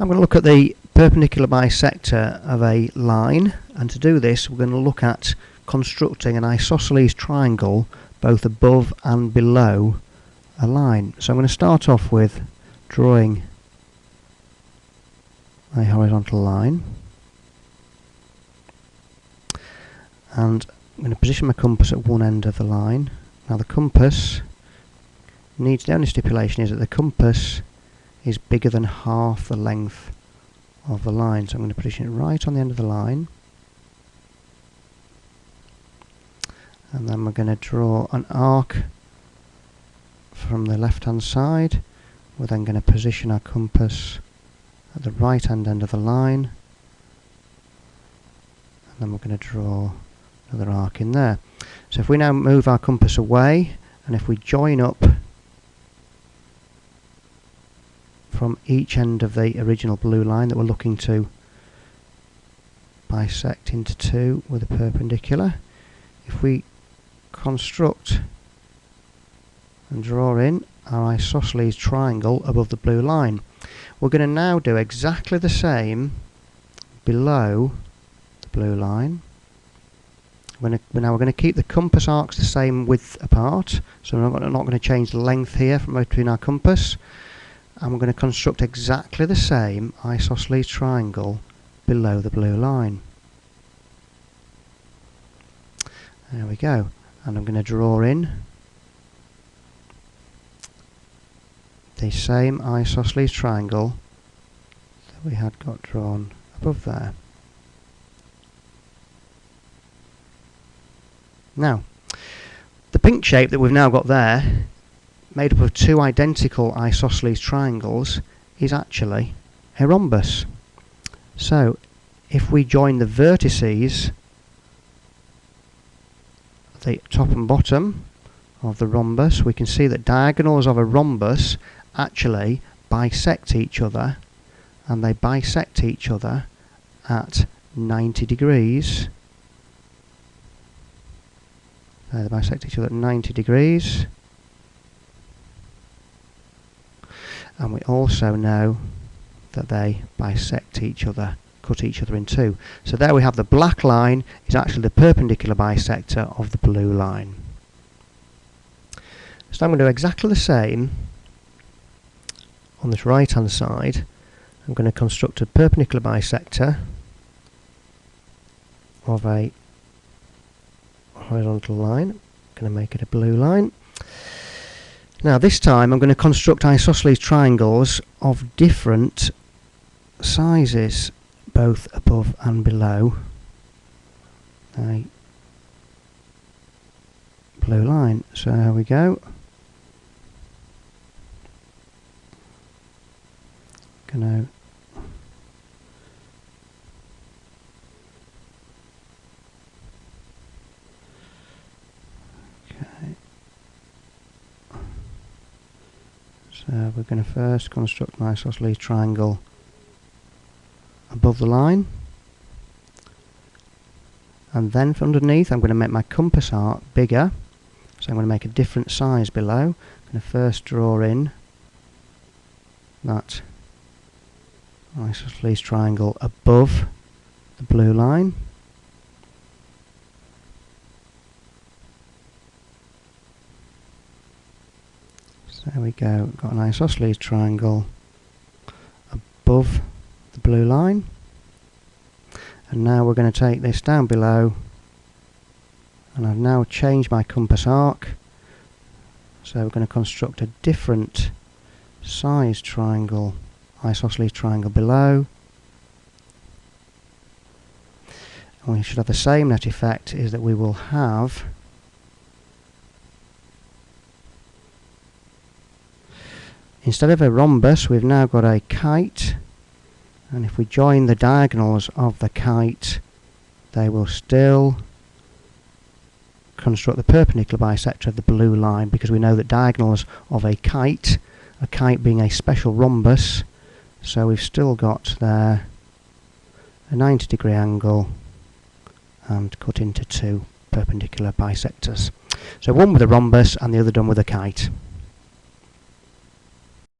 I'm going to look at the perpendicular bisector of a line, and to do this we're going to look at constructing an isosceles triangle both above and below a line. So I'm going to start off with drawing a horizontal line, and I'm going to position my compass at one end of the line. Now the compass needs, the only stipulation is that the compass is bigger than half the length of the line, so I'm going to position it right on the end of the line, and then we're going to draw an arc from the left hand side. We're then going to position our compass at the right hand end of the line, and then we're going to draw another arc in there. So if we now move our compass away, and if we join up from each end of the original blue line that we're looking to bisect into two with a perpendicular, if we construct and draw in our isosceles triangle above the blue line, we're going to now do exactly the same below the blue line. Now we're going to keep the compass arcs the same width apart, so we're not going to change the length here from between our compass, and we're going to construct exactly the same isosceles triangle below the blue line. There we go, and I'm going to draw in the same isosceles triangle that we had got drawn above there. Now, the pink shape that we've now got there, made up of two identical isosceles triangles, is actually a rhombus. So, if we join the vertices, the top and bottom of the rhombus, we can see that diagonals of a rhombus actually bisect each other, and they bisect each other at 90 degrees. They bisect each other at 90 degrees. And we also know that they bisect each other, cut each other in two. So there we have the black line is actually the perpendicular bisector of the blue line. So I'm going to do exactly the same on this right hand side. I'm going to construct a perpendicular bisector of a horizontal line. I'm going to make it a blue line. Now this time I'm going to construct isosceles triangles of different sizes, both above and below a blue line. So here we go. Gonna So we're going to first construct an isosceles triangle above the line, and then from underneath I'm going to make my compass arc bigger, so I'm going to make a different size below. I'm going to first draw in that isosceles triangle above the blue line. So there we go, got an isosceles triangle above the blue line, and now we're going to take this down below, and I've now changed my compass arc, so we're going to construct a different size triangle, isosceles triangle below, and we should have the same net effect, is that we will have instead of a rhombus, we've now got a kite, and if we join the diagonals of the kite, they will still construct the perpendicular bisector of the blue line, because we know that diagonals of a kite being a special rhombus, so we've still got there a 90 degree angle and cut into two perpendicular bisectors. So one with a rhombus and the other done with a kite.